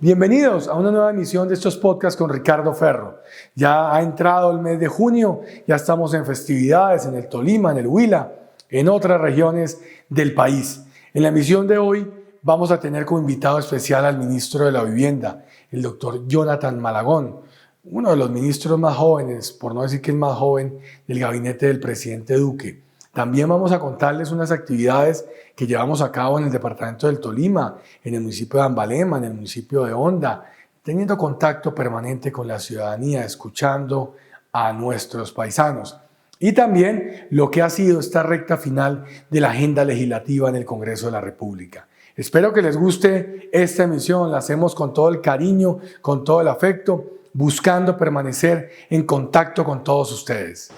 Bienvenidos a una nueva emisión de estos podcasts con Ricardo Ferro. Ya ha entrado el mes de junio, ya estamos en festividades en el Tolima, en el Huila, en otras regiones del país. En la emisión de hoy vamos a tener como invitado especial al ministro de la Vivienda, el doctor Jonathan Malagón, uno de los ministros más jóvenes, por no decir que el más joven, del gabinete del presidente Duque. También vamos a contarles unas actividades que llevamos a cabo en el departamento del Tolima, en el municipio de Ambalema, en el municipio de Honda, teniendo contacto permanente con la ciudadanía, escuchando a nuestros paisanos. Y también lo que ha sido esta recta final de la agenda legislativa en el Congreso de la República. Espero que les guste esta emisión, la hacemos con todo el cariño, con todo el afecto, buscando permanecer en contacto con todos ustedes.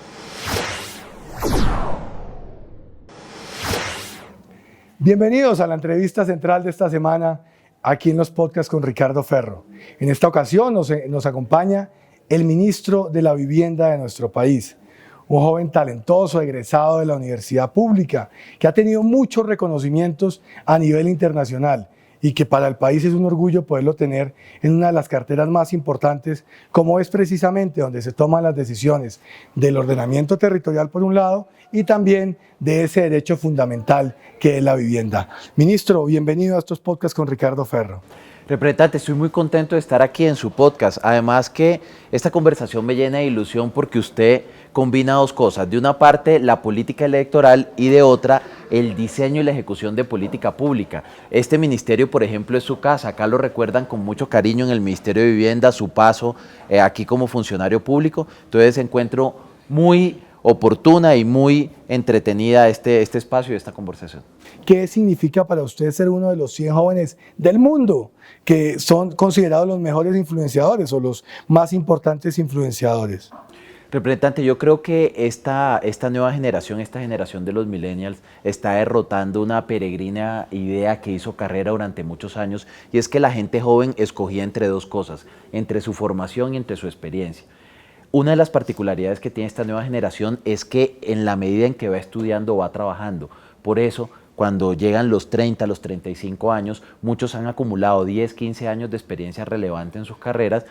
Bienvenidos a la entrevista central de esta semana aquí en los podcasts con Ricardo Ferro. En esta ocasión nos acompaña el ministro de la Vivienda de nuestro país, un joven talentoso, egresado de la universidad pública, que ha tenido muchos reconocimientos a nivel internacional y que para el país es un orgullo poderlo tener en una de las carteras más importantes, como es precisamente donde se toman las decisiones del ordenamiento territorial por un lado y también de ese derecho fundamental que es la vivienda. Ministro, bienvenido a estos podcasts con Ricardo Ferro. Representante, estoy muy contento de estar aquí en su podcast. Además que esta conversación me llena de ilusión porque usted combina dos cosas. De una parte, la política electoral y de otra, el diseño y la ejecución de política pública. Este ministerio, por ejemplo, es su casa. Acá lo recuerdan con mucho cariño en el Ministerio de Vivienda, su paso aquí como funcionario público. Entonces encuentro muy oportuna y muy entretenida este espacio y esta conversación. ¿Qué significa para usted ser uno de los 100 jóvenes del mundo que son considerados los mejores influenciadores o los más importantes influenciadores? Representante, yo creo que esta nueva generación, esta generación de los millennials, está derrotando una peregrina idea que hizo carrera durante muchos años, y es que la gente joven escogía entre dos cosas, entre su formación y entre su experiencia. Una de las particularidades que tiene esta nueva generación es que en la medida en que va estudiando, va trabajando. Por eso, cuando llegan los 30, los 35 años, muchos han acumulado 10, 15 años de experiencia relevante en sus carreras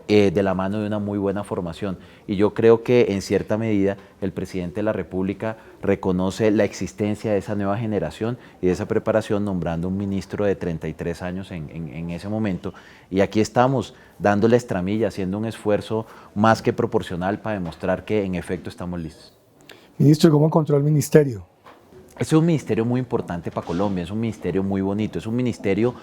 de la mano de una muy buena formación. Y yo creo que en cierta medida el presidente de la República reconoce la existencia de esa nueva generación y de esa preparación nombrando un ministro de 33 años en ese momento. Y aquí estamos dándole estramilla, haciendo un esfuerzo más que proporcional para demostrar que en efecto estamos listos. Ministro, ¿cómo encontró el ministerio? Es un ministerio muy importante para Colombia, es un ministerio muy bonito, es un ministerio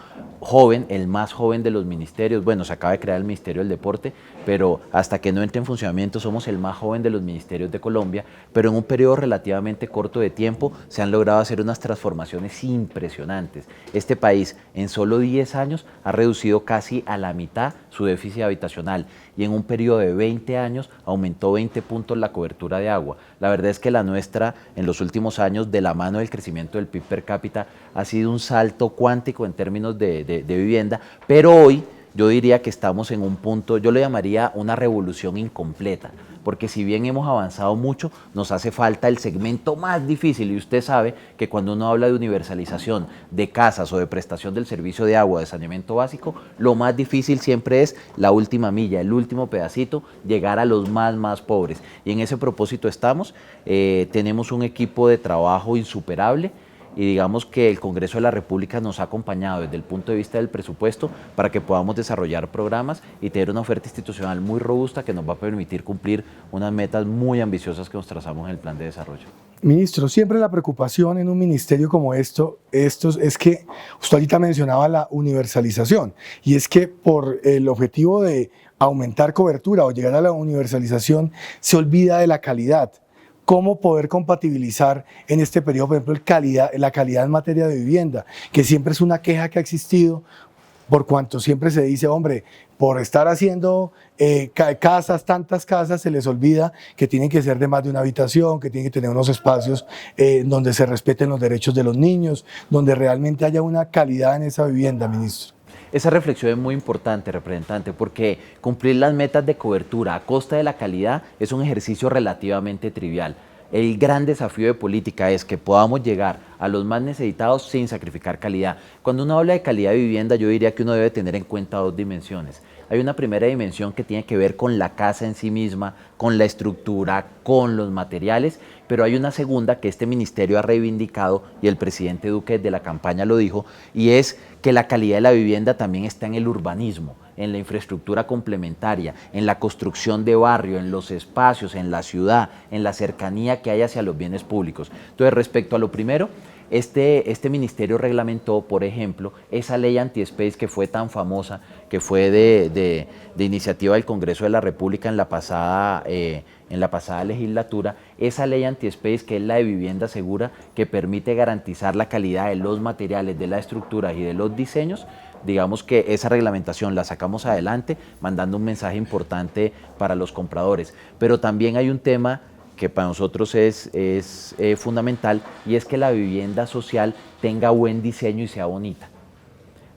joven, el más joven de los ministerios. Bueno, se acaba de crear el Ministerio del Deporte, pero hasta que no entre en funcionamiento somos el más joven de los ministerios de Colombia, pero en un periodo relativamente corto de tiempo se han logrado hacer unas transformaciones impresionantes. Este país en solo 10 años ha reducido casi a la mitad su déficit habitacional y en un periodo de 20 años aumentó 20 puntos la cobertura de agua. La verdad es que la nuestra en los últimos años, de la mano del crecimiento del PIB per cápita, ha sido un salto cuántico en términos de vivienda, pero hoy yo diría que estamos en un punto, yo le llamaría una revolución incompleta, porque si bien hemos avanzado mucho, nos hace falta el segmento más difícil, y usted sabe que cuando uno habla de universalización de casas o de prestación del servicio de agua, de saneamiento básico, lo más difícil siempre es la última milla, el último pedacito, llegar a los más pobres. Y en ese propósito estamos, tenemos un equipo de trabajo insuperable, y digamos que el Congreso de la República nos ha acompañado desde el punto de vista del presupuesto para que podamos desarrollar programas y tener una oferta institucional muy robusta que nos va a permitir cumplir unas metas muy ambiciosas que nos trazamos en el plan de desarrollo. Ministro, siempre la preocupación en un ministerio como estos es que usted ahorita mencionaba la universalización, y es que por el objetivo de aumentar cobertura o llegar a la universalización se olvida de la calidad. ¿Cómo poder compatibilizar en este periodo, por ejemplo, la calidad en materia de vivienda, que siempre es una queja que ha existido, por cuanto siempre se dice, hombre, por estar haciendo tantas casas, se les olvida que tienen que ser de más de una habitación, que tienen que tener unos espacios donde se respeten los derechos de los niños, donde realmente haya una calidad en esa vivienda, ministro? Esa reflexión es muy importante, representante, porque cumplir las metas de cobertura a costa de la calidad es un ejercicio relativamente trivial. El gran desafío de política es que podamos llegar a los más necesitados sin sacrificar calidad. Cuando uno habla de calidad de vivienda, yo diría que uno debe tener en cuenta dos dimensiones. Hay una primera dimensión que tiene que ver con la casa en sí misma, con la estructura, con los materiales, pero hay una segunda que este ministerio ha reivindicado, y el presidente Duque de la campaña lo dijo, y es que la calidad de la vivienda también está en el urbanismo, en la infraestructura complementaria, en la construcción de barrio, en los espacios, en la ciudad, en la cercanía que hay hacia los bienes públicos. Entonces, respecto a lo primero, este ministerio reglamentó, por ejemplo, esa ley anti-space que fue tan famosa, que fue de iniciativa del Congreso de la República en la pasada legislatura, esa ley anti-space, que es la de vivienda segura, que permite garantizar la calidad de los materiales, de las estructuras y de los diseños. Digamos que esa reglamentación la sacamos adelante, mandando un mensaje importante para los compradores. Pero también hay un tema que para nosotros es fundamental, y es que la vivienda social tenga buen diseño y sea bonita.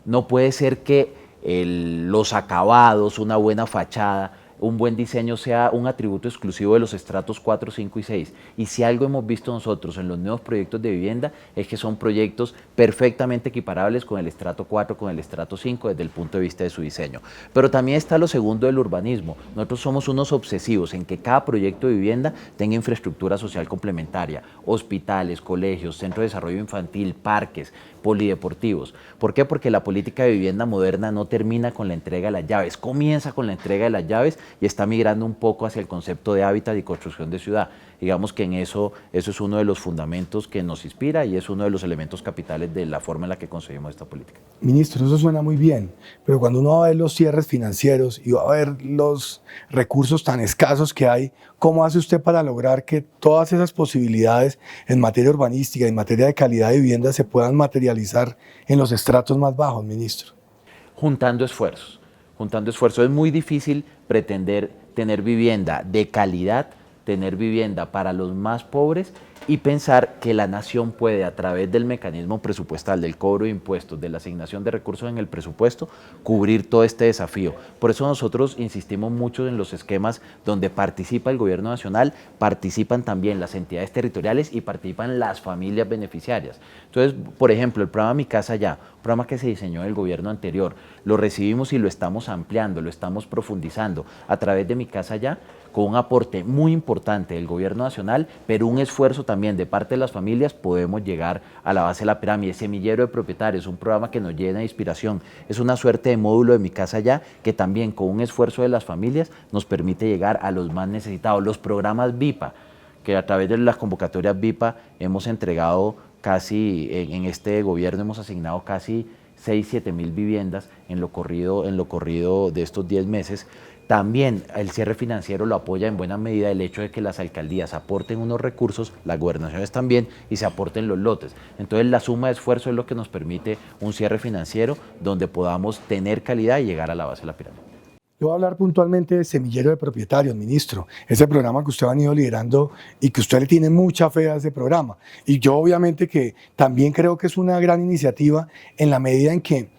No puede ser que los acabados, una buena fachada, un buen diseño sea un atributo exclusivo de los estratos 4, 5 y 6. Y si algo hemos visto nosotros en los nuevos proyectos de vivienda es que son proyectos perfectamente equiparables con el estrato 4, con el estrato 5 desde el punto de vista de su diseño. Pero también está lo segundo del urbanismo. Nosotros somos unos obsesivos en que cada proyecto de vivienda tenga infraestructura social complementaria, hospitales, colegios, centro de desarrollo infantil, parques, polideportivos. ¿Por qué? Porque la política de vivienda moderna no termina con la entrega de las llaves, comienza con la entrega de las llaves y está migrando un poco hacia el concepto de hábitat y construcción de ciudad. Digamos que en eso es uno de los fundamentos que nos inspira y es uno de los elementos capitales de la forma en la que concebimos esta política. Ministro, eso suena muy bien, pero cuando uno va a ver los cierres financieros y va a ver los recursos tan escasos que hay, ¿cómo hace usted para lograr que todas esas posibilidades en materia urbanística y en materia de calidad de vivienda se puedan materializar en los estratos más bajos, ministro? Juntando esfuerzos. Es muy difícil pretender tener vivienda de calidad, tener vivienda para los más pobres y pensar que la nación puede, a través del mecanismo presupuestal, del cobro de impuestos, de la asignación de recursos en el presupuesto, cubrir todo este desafío. Por eso nosotros insistimos mucho en los esquemas donde participa el gobierno nacional, participan también las entidades territoriales y participan las familias beneficiarias. Entonces, por ejemplo, el programa Mi Casa Ya, un programa que se diseñó en el gobierno anterior, lo recibimos y lo estamos ampliando, lo estamos profundizando a través de Mi Casa Ya, con un aporte muy importante del gobierno nacional, pero un esfuerzo también de parte de las familias. Podemos llegar a la base de la pirámide. Semillero de Propietarios, un programa que nos llena de inspiración, es una suerte de módulo de Mi Casa Ya, que también con un esfuerzo de las familias nos permite llegar a los más necesitados. Los programas VIPA, que a través de las convocatorias VIPA hemos entregado casi, en este gobierno hemos asignado casi 6-7 mil viviendas en lo corrido de estos 10 meses. También el cierre financiero lo apoya en buena medida el hecho de que las alcaldías aporten unos recursos, las gobernaciones también, y se aporten los lotes. Entonces la suma de esfuerzo es lo que nos permite un cierre financiero donde podamos tener calidad y llegar a la base de la pirámide. Yo voy a hablar puntualmente de Semillero de Propietarios, ministro. Ese programa que usted ha venido liderando y que usted le tiene mucha fe a ese programa. Y yo obviamente que también creo que es una gran iniciativa en la medida en que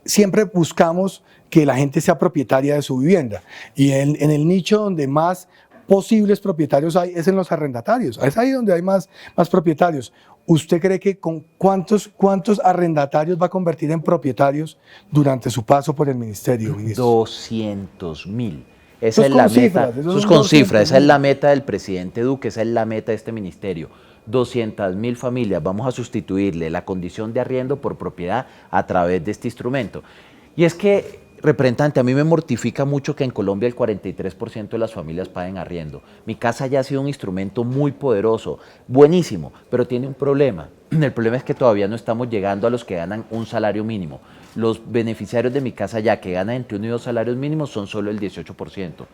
siempre buscamos que la gente sea propietaria de su vivienda. Y en el nicho donde más posibles propietarios hay es en los arrendatarios. Es ahí donde hay más propietarios. ¿Usted cree que con cuántos arrendatarios va a convertir en propietarios durante su paso por el ministerio, ministro? 200.000. Esa es la meta. Eso es con cifras. Esa es la meta del presidente Duque, esa es la meta de este ministerio. 200.000 familias. Vamos a sustituirle la condición de arriendo por propiedad a través de este instrumento. Y es que, representante, a mí me mortifica mucho que en Colombia el 43% de las familias paguen arriendo. Mi Casa Ya ha sido un instrumento muy poderoso, buenísimo, pero tiene un problema. El problema es que todavía no estamos llegando a los que ganan un salario mínimo. Los beneficiarios de Mi Casa Ya que ganan entre 1 y 2 salarios mínimos son solo el 18%.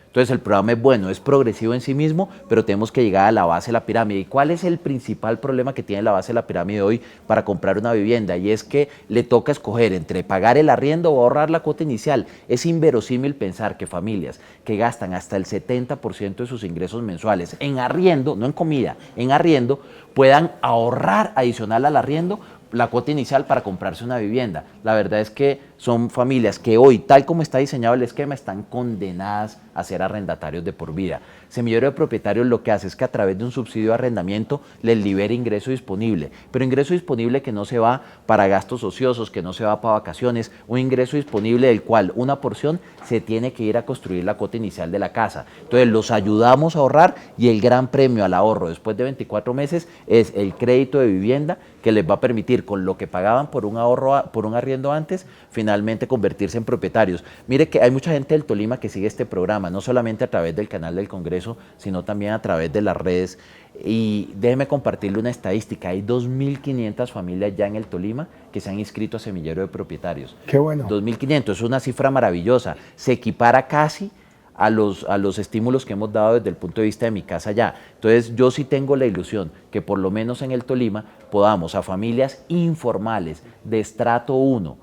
Entonces el programa es bueno, es progresivo en sí mismo, pero tenemos que llegar a la base de la pirámide. ¿Y cuál es el principal problema que tiene la base de la pirámide hoy para comprar una vivienda? Y es que le toca escoger entre pagar el arriendo o ahorrar la cuota inicial. Es inverosímil pensar que familias que gastan hasta el 70% de sus ingresos mensuales en arriendo, no en comida, en arriendo, puedan ahorrar adicional al arriendo la cuota inicial para comprarse una vivienda. La verdad es que son familias que hoy, tal como está diseñado el esquema, están condenadas a ser arrendatarios de por vida. Semillero de Propietarios lo que hace es que a través de un subsidio de arrendamiento les libera ingreso disponible, pero ingreso disponible que no se va para gastos ociosos, que no se va para vacaciones, un ingreso disponible del cual una porción se tiene que ir a construir la cuota inicial de la casa. Entonces los ayudamos a ahorrar y el gran premio al ahorro después de 24 meses es el crédito de vivienda que les va a permitir con lo que pagaban por un ahorro, por un arriendo antes, finalmente convertirse en propietarios. Mire que hay mucha gente del Tolima que sigue este programa, no solamente a través del canal del Congreso, sino también a través de las redes. Y déjeme compartirle una estadística, hay 2.500 familias ya en el Tolima que se han inscrito a Semillero de Propietarios. Qué bueno. 2.500, es una cifra maravillosa, se equipara casi a los estímulos que hemos dado desde el punto de vista de Mi Casa Ya. Entonces yo sí tengo la ilusión que por lo menos en el Tolima podamos a familias informales de estrato 1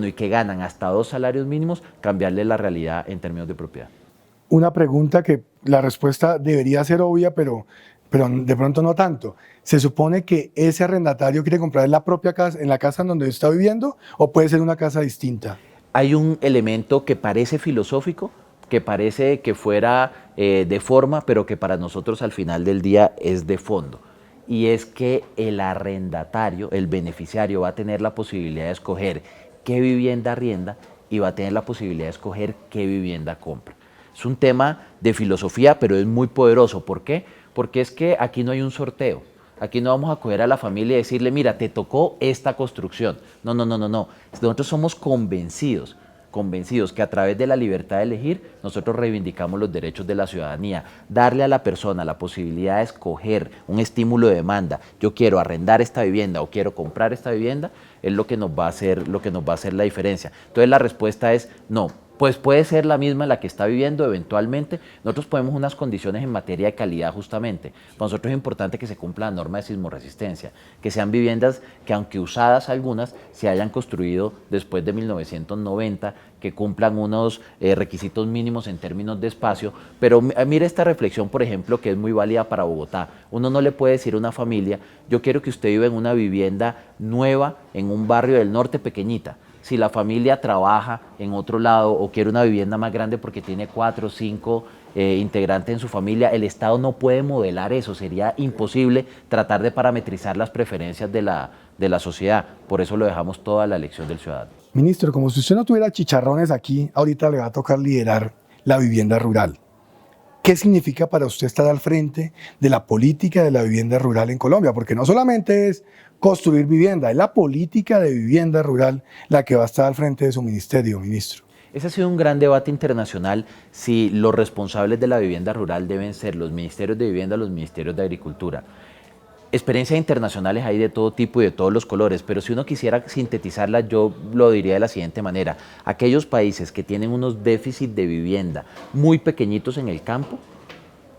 y que ganan hasta 2 salarios mínimos, cambiarle la realidad en términos de propiedad. Una pregunta que la respuesta debería ser obvia, pero de pronto no tanto. ¿Se supone que ese arrendatario quiere comprar en la propia casa, en la casa en donde está viviendo, o puede ser una casa distinta? Hay un elemento que parece filosófico, que parece que fuera de forma, pero que para nosotros al final del día es de fondo. Y es que el arrendatario, el beneficiario, va a tener la posibilidad de escoger qué vivienda arrienda y va a tener la posibilidad de escoger qué vivienda compra. Es un tema de filosofía, pero es muy poderoso. ¿Por qué? Porque es que aquí no hay un sorteo. Aquí no vamos a coger a la familia y decirle, mira, te tocó esta construcción. No. Nosotros somos convencidos que a través de la libertad de elegir, nosotros reivindicamos los derechos de la ciudadanía. Darle a la persona la posibilidad de escoger un estímulo de demanda, yo quiero arrendar esta vivienda o quiero comprar esta vivienda, es lo que nos va a hacer la diferencia. Entonces la respuesta es no. Pues puede ser la misma en la que está viviendo eventualmente. Nosotros ponemos unas condiciones en materia de calidad justamente. Para nosotros es importante que se cumpla la norma de sismorresistencia, que sean viviendas que aunque usadas algunas, se hayan construido después de 1990, que cumplan unos requisitos mínimos en términos de espacio. Pero mire esta reflexión, por ejemplo, que es muy válida para Bogotá. Uno no le puede decir a una familia, yo quiero que usted viva en una vivienda nueva en un barrio del norte pequeñita. Si la familia trabaja en otro lado o quiere una vivienda más grande porque tiene 4 o 5 integrantes en su familia, el Estado no puede modelar eso, sería imposible tratar de parametrizar las preferencias de la sociedad. Por eso lo dejamos todo a la elección del ciudadano. Ministro, como si usted no tuviera chicharrones aquí, ahorita le va a tocar liderar la vivienda rural. ¿Qué significa para usted estar al frente de la política de la vivienda rural en Colombia? Porque no solamente es construir vivienda, es la política de vivienda rural la que va a estar al frente de su ministerio, ministro. Ese ha sido un gran debate internacional si los responsables de la vivienda rural deben ser los ministerios de vivienda o los ministerios de agricultura. Experiencias internacionales hay de todo tipo y de todos los colores, pero si uno quisiera sintetizarlas, yo lo diría de la siguiente manera. Aquellos países que tienen unos déficits de vivienda muy pequeñitos en el campo,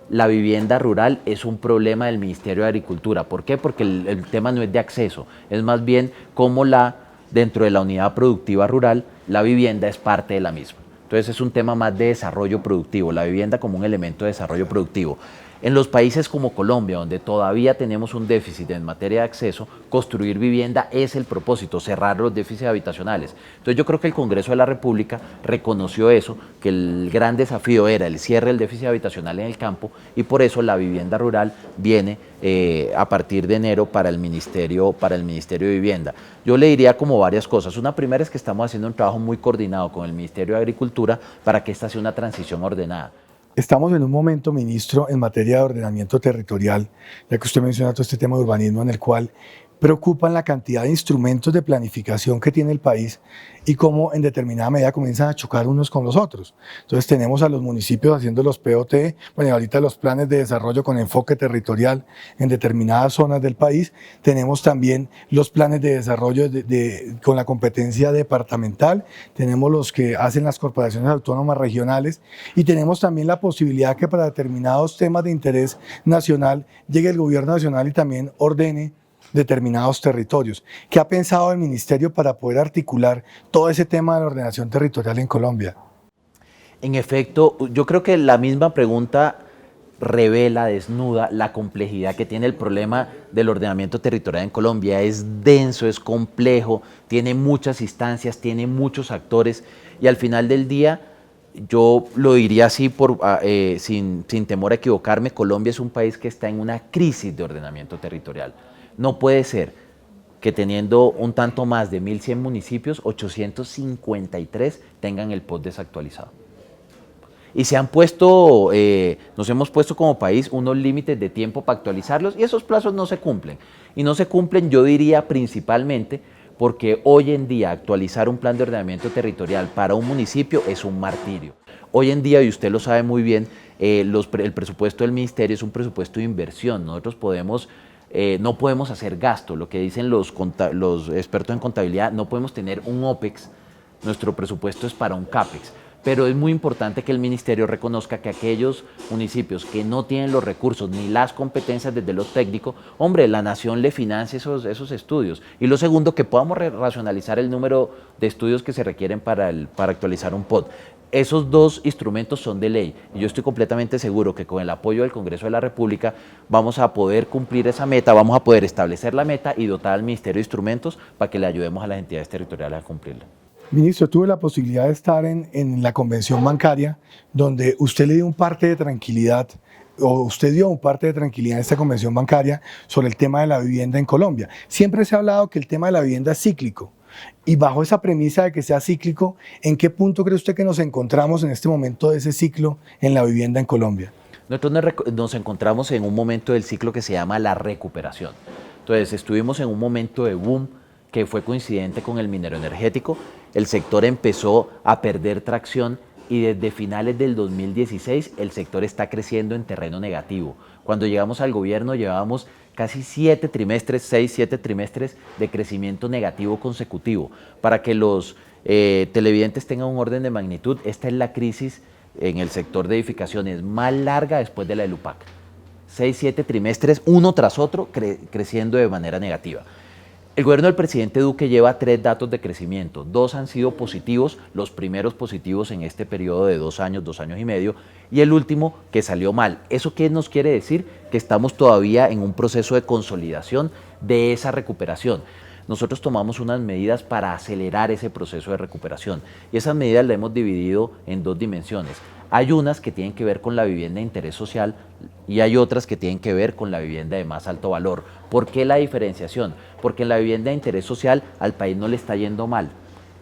la vivienda rural es un problema del Ministerio de Agricultura. ¿Por qué? Porque el tema no es de acceso, es más bien cómo dentro de la unidad productiva rural, la vivienda es parte de la misma. Entonces es un tema más de desarrollo productivo, la vivienda como un elemento de desarrollo productivo. En los países como Colombia, donde todavía tenemos un déficit en materia de acceso, construir vivienda es el propósito, cerrar los déficits habitacionales. Entonces yo creo que el Congreso de la República reconoció eso, que el gran desafío era el cierre del déficit habitacional en el campo y por eso la vivienda rural viene a partir de enero para el Ministerio de Vivienda. Yo le diría como varias cosas. Una primera es que estamos haciendo un trabajo muy coordinado con el Ministerio de Agricultura para que esta sea una transición ordenada. Estamos en un momento, ministro, en materia de ordenamiento territorial, ya que usted menciona todo este tema de urbanismo, en el cual preocupan la cantidad de instrumentos de planificación que tiene el país y cómo en determinada medida comienzan a chocar unos con los otros. Entonces tenemos a los municipios haciendo los POT, bueno, y ahorita los planes de desarrollo con enfoque territorial en determinadas zonas del país. Tenemos también los planes de desarrollo con la competencia departamental, tenemos los que hacen las corporaciones autónomas regionales y tenemos también la posibilidad que para determinados temas de interés nacional llegue el gobierno nacional y también ordene determinados territorios. ¿Qué ha pensado el ministerio para poder articular todo ese tema de la ordenación territorial en Colombia? En efecto, yo creo que la misma pregunta revela, desnuda la complejidad que tiene el problema del ordenamiento territorial en Colombia. Es denso, es complejo, tiene muchas instancias, tiene muchos actores y al final del día, yo lo diría así sin temor a equivocarme, Colombia es un país que está en una crisis de ordenamiento territorial. No puede ser que teniendo un tanto más de 1.100 municipios, 853 tengan el POT desactualizado. Y nos hemos puesto como país unos límites de tiempo para actualizarlos y esos plazos no se cumplen. Y no se cumplen, yo diría, principalmente porque hoy en día actualizar un plan de ordenamiento territorial para un municipio es un martirio. Hoy en día, y usted lo sabe muy bien, el presupuesto del ministerio es un presupuesto de inversión. Nosotros no podemos hacer gasto, lo que dicen los expertos en contabilidad, no podemos tener un OPEX, nuestro presupuesto es para un CAPEX. Pero es muy importante que el ministerio reconozca que aquellos municipios que no tienen los recursos ni las competencias desde lo técnico, hombre, la nación le financie esos estudios. Y lo segundo, que podamos racionalizar el número de estudios que se requieren para actualizar un POT. Esos dos instrumentos son de ley y yo estoy completamente seguro que con el apoyo del Congreso de la República vamos a poder cumplir esa meta, vamos a poder establecer la meta y dotar al Ministerio de instrumentos para que le ayudemos a las entidades territoriales a cumplirla. Ministro, tuve la posibilidad de estar en la convención bancaria, donde usted le dio un parte de tranquilidad, o usted dio un parte de tranquilidad en esta convención bancaria sobre el tema de la vivienda en Colombia. Siempre se ha hablado que el tema de la vivienda es cíclico, y bajo esa premisa de que sea cíclico, ¿en qué punto cree usted que nos encontramos en este momento de ese ciclo en la vivienda en Colombia? Nosotros nos encontramos en un momento del ciclo que se llama la recuperación. Entonces, estuvimos en un momento de boom que fue coincidente con el minero energético. El sector empezó a perder tracción y desde finales del 2016 el sector está creciendo en terreno negativo. Cuando llegamos al gobierno llevábamos casi 7 trimestres, 6, 7 trimestres de crecimiento negativo consecutivo. Para que los televidentes tengan un orden de magnitud, esta es la crisis en el sector de edificaciones más larga después de la del UPAC. 6, 7 trimestres, uno tras otro, creciendo de manera negativa. El gobierno del presidente Duque lleva 3 datos de crecimiento. 2 han sido positivos, los primeros positivos en este periodo de 2 años, 2 años y medio, y el último que salió mal. ¿Eso qué nos quiere decir? Que estamos todavía en un proceso de consolidación de esa recuperación. Nosotros tomamos unas medidas para acelerar ese proceso de recuperación y esas medidas las hemos dividido en 2 dimensiones. Hay unas que tienen que ver con la vivienda de interés social y hay otras que tienen que ver con la vivienda de más alto valor. ¿Por qué la diferenciación? Porque en la vivienda de interés social al país no le está yendo mal.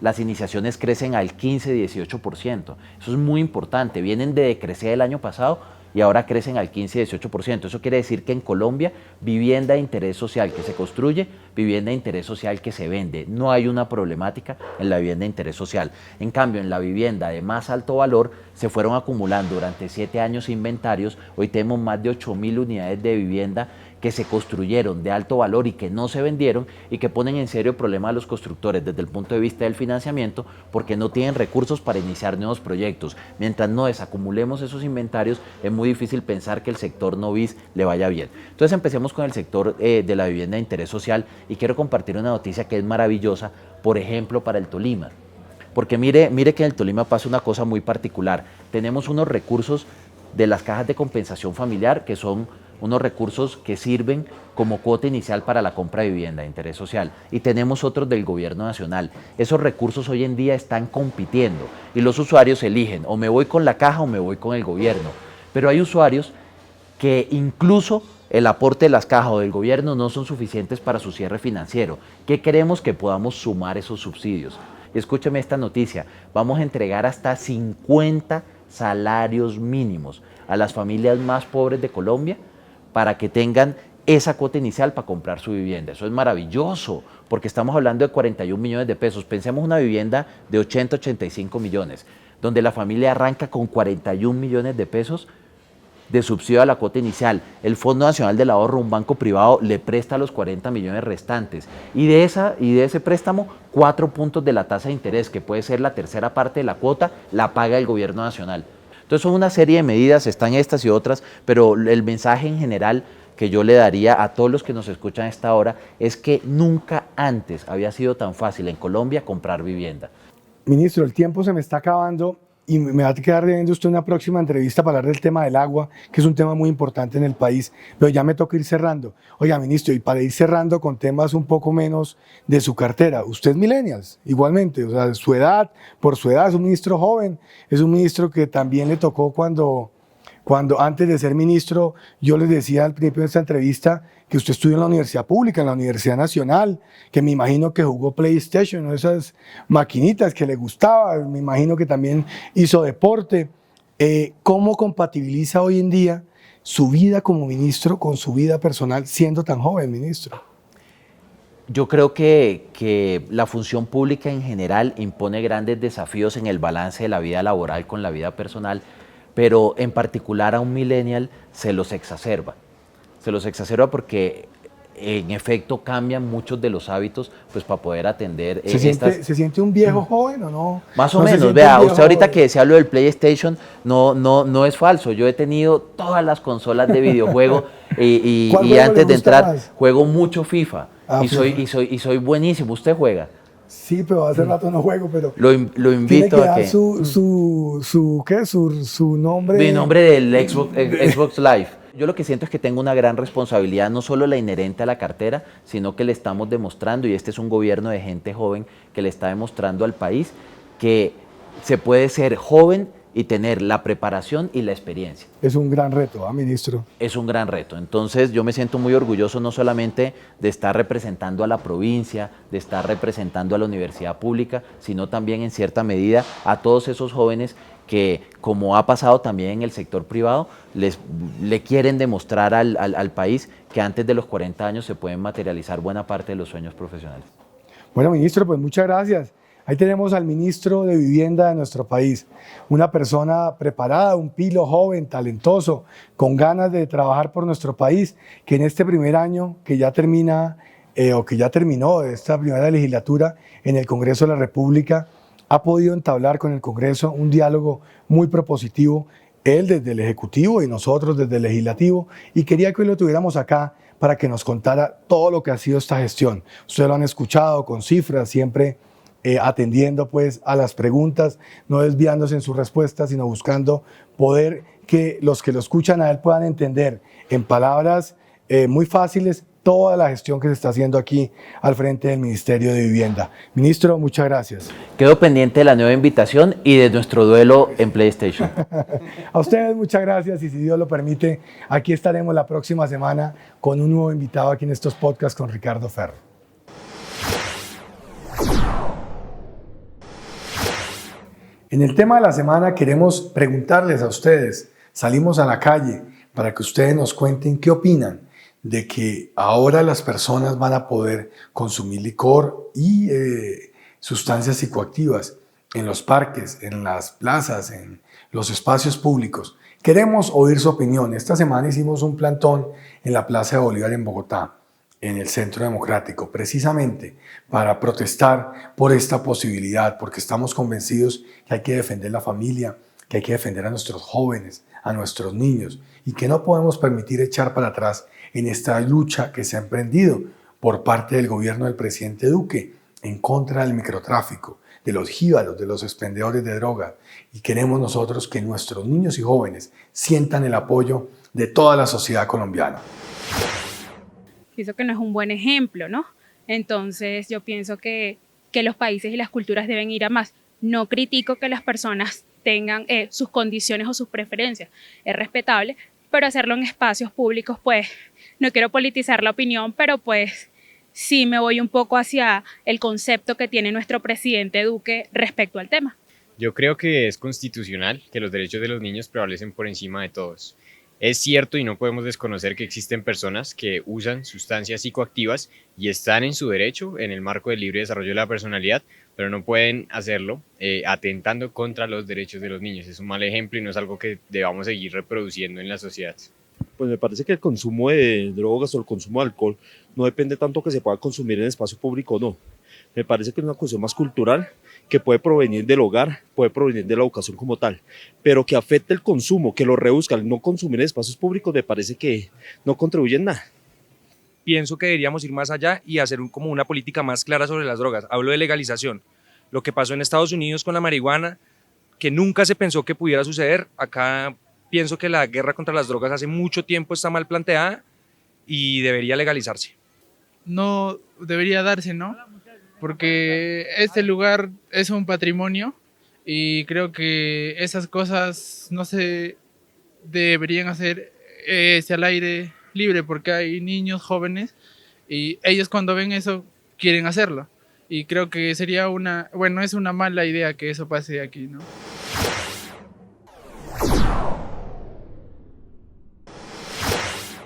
Las iniciaciones crecen al 15-18%. Eso es muy importante. Vienen de decrecer el año pasado y ahora crecen al 15-18%. Eso quiere decir que en Colombia, vivienda de interés social que se construye, vivienda de interés social que se vende. No hay una problemática en la vivienda de interés social. En cambio, en la vivienda de más alto valor, se fueron acumulando durante 7 años inventarios. Hoy tenemos más de 8.000 unidades de vivienda que se construyeron de alto valor y que no se vendieron y que ponen en serio problema a los constructores desde el punto de vista del financiamiento porque no tienen recursos para iniciar nuevos proyectos. Mientras no desacumulemos esos inventarios, es muy difícil pensar que el sector no bis le vaya bien. Entonces empecemos con el sector de la vivienda de interés social y quiero compartir una noticia que es maravillosa, por ejemplo, para el Tolima. Porque mire que en el Tolima pasa una cosa muy particular. Tenemos unos recursos de las cajas de compensación familiar que son unos recursos que sirven como cuota inicial para la compra de vivienda de interés social y tenemos otros del gobierno nacional. Esos recursos hoy en día están compitiendo y los usuarios eligen o me voy con la caja o me voy con el gobierno. Pero hay usuarios que incluso el aporte de las cajas o del gobierno no son suficientes para su cierre financiero. ¿Qué queremos? Que podamos sumar esos subsidios. Y escúcheme esta noticia, vamos a entregar hasta 50 salarios mínimos a las familias más pobres de Colombia para que tengan esa cuota inicial para comprar su vivienda. Eso es maravilloso, porque estamos hablando de 41 millones de pesos. Pensemos una vivienda de 80, 85 millones, donde la familia arranca con 41 millones de pesos de subsidio a la cuota inicial. El Fondo Nacional del Ahorro, un banco privado, le presta los 40 millones restantes. Y de ese préstamo, 4 puntos de la tasa de interés, que puede ser la tercera parte de la cuota, la paga el gobierno nacional. Entonces son una serie de medidas, están estas y otras, pero el mensaje en general que yo le daría a todos los que nos escuchan a esta hora es que nunca antes había sido tan fácil en Colombia comprar vivienda. Ministro, el tiempo se me está acabando y me va a quedar viendo usted una próxima entrevista para hablar del tema del agua, que es un tema muy importante en el país, pero ya me toca ir cerrando. Oiga, ministro, y para ir cerrando con temas un poco menos de su cartera, usted es millennials, igualmente, o sea, su edad, por su edad, es un ministro joven, es un ministro que también le tocó cuando antes de ser ministro, yo les decía al principio de esta entrevista que usted estudió en la universidad pública, en la Universidad Nacional, que me imagino que jugó PlayStation, ¿no? Esas maquinitas que le gustaba, me imagino que también hizo deporte. ¿Cómo compatibiliza hoy en día su vida como ministro con su vida personal siendo tan joven, ministro? Yo creo que la función pública en general impone grandes desafíos en el balance de la vida laboral con la vida personal, pero en particular a un millennial se los exacerba. Se los exacerba porque en efecto cambian muchos de los hábitos pues para poder atender ¿Se siente un viejo joven o no? Más o ¿No se menos, siente vea, un viejo usted ahorita joven? que decía lo del PlayStation, no es falso. Yo he tenido todas las consolas de videojuego ¿Cuál y juego antes le de gusta entrar más? juego mucho FIFA Ah, y soy buenísimo. ¿Usted juega? Sí, pero hace rato no juego, pero Lo tiene que invito a dar que... su nombre. Mi nombre del Xbox Live. Yo lo que siento es que tengo una gran responsabilidad, no solo la inherente a la cartera, sino que le estamos demostrando, y este es un gobierno de gente joven que le está demostrando al país que se puede ser joven y tener la preparación y la experiencia. Es un gran reto, ministro. Es un gran reto. Entonces yo me siento muy orgulloso no solamente de estar representando a la provincia, de estar representando a la universidad pública, sino también en cierta medida a todos esos jóvenes que, como ha pasado también en el sector privado, le quieren demostrar al país que antes de los 40 años se pueden materializar buena parte de los sueños profesionales. Bueno, ministro, pues muchas gracias. Ahí tenemos al ministro de Vivienda de nuestro país, una persona preparada, un pilo joven, talentoso, con ganas de trabajar por nuestro país, que en este primer año que ya termina o que ya terminó de esta primera legislatura en el Congreso de la República, ha podido entablar con el Congreso un diálogo muy propositivo, él desde el Ejecutivo y nosotros desde el Legislativo, y quería que hoy lo tuviéramos acá para que nos contara todo lo que ha sido esta gestión. Ustedes lo han escuchado con cifras, siempre atendiendo pues a las preguntas, no desviándose en sus respuestas, sino buscando poder que los que lo escuchan a él puedan entender en palabras muy fáciles toda la gestión que se está haciendo aquí al frente del Ministerio de Vivienda. Ministro, muchas gracias. Quedo pendiente de la nueva invitación y de nuestro duelo en PlayStation. A ustedes muchas gracias y si Dios lo permite, aquí estaremos la próxima semana con un nuevo invitado aquí en estos podcasts con Ricardo Ferro. En el tema de la semana queremos preguntarles a ustedes, salimos a la calle para que ustedes nos cuenten qué opinan de que ahora las personas van a poder consumir licor y sustancias psicoactivas en los parques, en las plazas, en los espacios públicos. Queremos oír su opinión. Esta semana hicimos un plantón en la Plaza de Bolívar en Bogotá, en el Centro Democrático, precisamente para protestar por esta posibilidad, porque estamos convencidos que hay que defender la familia, que hay que defender a nuestros jóvenes, a nuestros niños, y que no podemos permitir echar para atrás en esta lucha que se ha emprendido por parte del gobierno del presidente Duque en contra del microtráfico, de los jíbaros, de los expendedores de droga. Y queremos nosotros que nuestros niños y jóvenes sientan el apoyo de toda la sociedad colombiana. Pienso que no es un buen ejemplo, ¿no? Entonces yo pienso que los países y las culturas deben ir a más. No critico que las personas tengan sus condiciones o sus preferencias, es respetable, pero hacerlo en espacios públicos, pues, no quiero politizar la opinión, pero pues sí me voy un poco hacia el concepto que tiene nuestro presidente Duque respecto al tema. Yo creo que es constitucional que los derechos de los niños prevalecen por encima de todos. Es cierto y no podemos desconocer que existen personas que usan sustancias psicoactivas y están en su derecho en el marco del libre desarrollo de la personalidad, pero no pueden hacerlo atentando contra los derechos de los niños. Es un mal ejemplo y no es algo que debamos seguir reproduciendo en la sociedad. Pues me parece que el consumo de drogas o el consumo de alcohol no depende tanto que se pueda consumir en espacio público o no. Me parece que es una cuestión más cultural que puede provenir del hogar, puede provenir de la educación como tal, pero que afecte el consumo, que lo reduzca al no consumir en espacios públicos, me parece que no contribuye en nada. Pienso que deberíamos ir más allá y hacer como una política más clara sobre las drogas. Hablo de legalización. Lo que pasó en Estados Unidos con la marihuana que nunca se pensó que pudiera suceder. Acá pienso que la guerra contra las drogas hace mucho tiempo está mal planteada y debería legalizarse. No debería darse, ¿no? Porque este lugar es un patrimonio y creo que esas cosas no se deberían hacer al aire libre, porque hay niños jóvenes y ellos cuando ven eso quieren hacerlo. Y creo que sería es una mala idea que eso pase aquí, ¿no?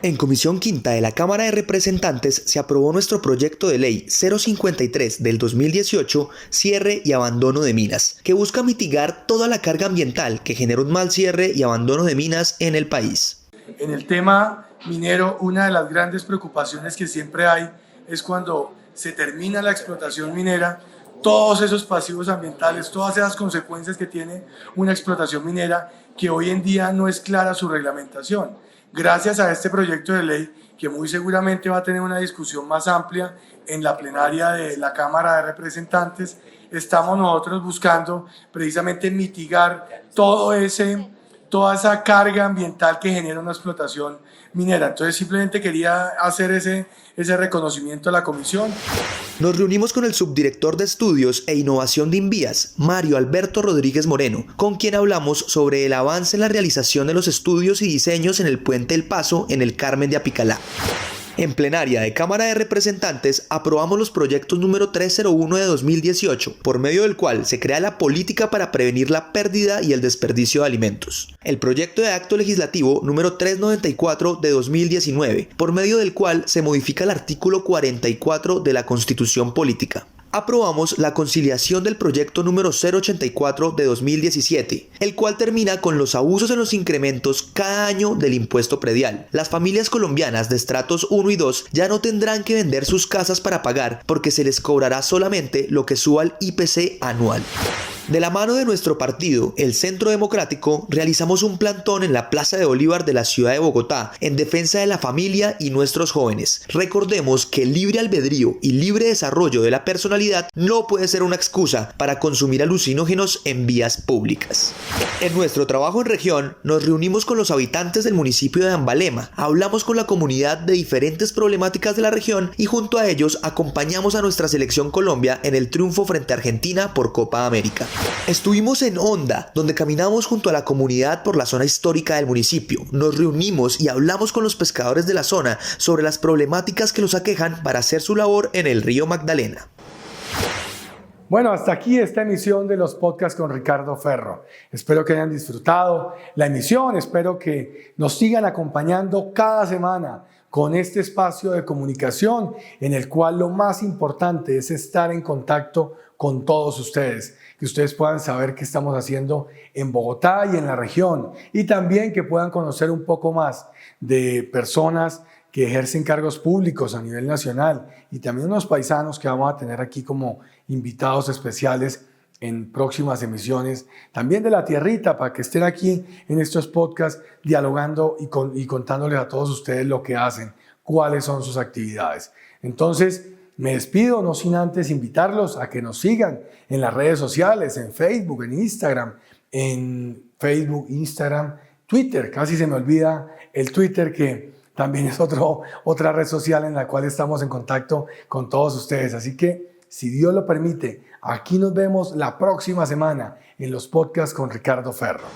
En Comisión Quinta de la Cámara de Representantes se aprobó nuestro proyecto de ley 053 del 2018, cierre y abandono de minas, que busca mitigar toda la carga ambiental que genera un mal cierre y abandono de minas en el país. En el tema minero, una de las grandes preocupaciones que siempre hay es cuando se termina la explotación minera, todos esos pasivos ambientales, todas esas consecuencias que tiene una explotación minera, que hoy en día no es clara su reglamentación. Gracias a este proyecto de ley, que muy seguramente va a tener una discusión más amplia en la plenaria de la Cámara de Representantes, estamos nosotros buscando precisamente mitigar toda esa carga ambiental que genera una explotación minera. Entonces simplemente quería hacer ese reconocimiento a la comisión. Nos reunimos con el subdirector de Estudios e Innovación de INVIAS, Mario Alberto Rodríguez Moreno, con quien hablamos sobre el avance en la realización de los estudios y diseños en el Puente El Paso en el Carmen de Apicalá. En plenaria de Cámara de Representantes aprobamos los proyectos número 301 de 2018, por medio del cual se crea la política para prevenir la pérdida y el desperdicio de alimentos. El proyecto de acto legislativo número 394 de 2019, por medio del cual se modifica el artículo 44 de la Constitución Política. Aprobamos la conciliación del proyecto número 084 de 2017, el cual termina con los abusos en los incrementos cada año del impuesto predial. Las familias colombianas de estratos 1 y 2 ya no tendrán que vender sus casas para pagar, porque se les cobrará solamente lo que suba al IPC anual. De la mano de nuestro partido, el Centro Democrático, realizamos un plantón en la Plaza de Bolívar de la ciudad de Bogotá en defensa de la familia y nuestros jóvenes. Recordemos que el libre albedrío y libre desarrollo de la personalidad no puede ser una excusa para consumir alucinógenos en vías públicas. En nuestro trabajo en región, nos reunimos con los habitantes del municipio de Ambalema, hablamos con la comunidad de diferentes problemáticas de la región y junto a ellos acompañamos a nuestra selección Colombia en el triunfo frente a Argentina por Copa América. Estuvimos en Honda, donde caminamos junto a la comunidad por la zona histórica del municipio. Nos reunimos y hablamos con los pescadores de la zona sobre las problemáticas que los aquejan para hacer su labor en el río Magdalena. Bueno, hasta aquí esta emisión de los podcasts con Ricardo Ferro. Espero que hayan disfrutado la emisión, espero que nos sigan acompañando cada semana con este espacio de comunicación en el cual lo más importante es estar en contacto con todos ustedes, que ustedes puedan saber qué estamos haciendo en Bogotá y en la región, y también que puedan conocer un poco más de personas que ejercen cargos públicos a nivel nacional y también unos paisanos que vamos a tener aquí como invitados especiales en próximas emisiones, también de la tierrita, para que estén aquí en estos podcasts dialogando y contándoles a todos ustedes lo que hacen, cuáles son sus actividades. Entonces, me despido, no sin antes invitarlos a que nos sigan en las redes sociales, en Facebook, en Instagram, Twitter, casi se me olvida el Twitter, que también es otra red social en la cual estamos en contacto con todos ustedes. Así que, si Dios lo permite, aquí nos vemos la próxima semana en los podcasts con Ricardo Ferro.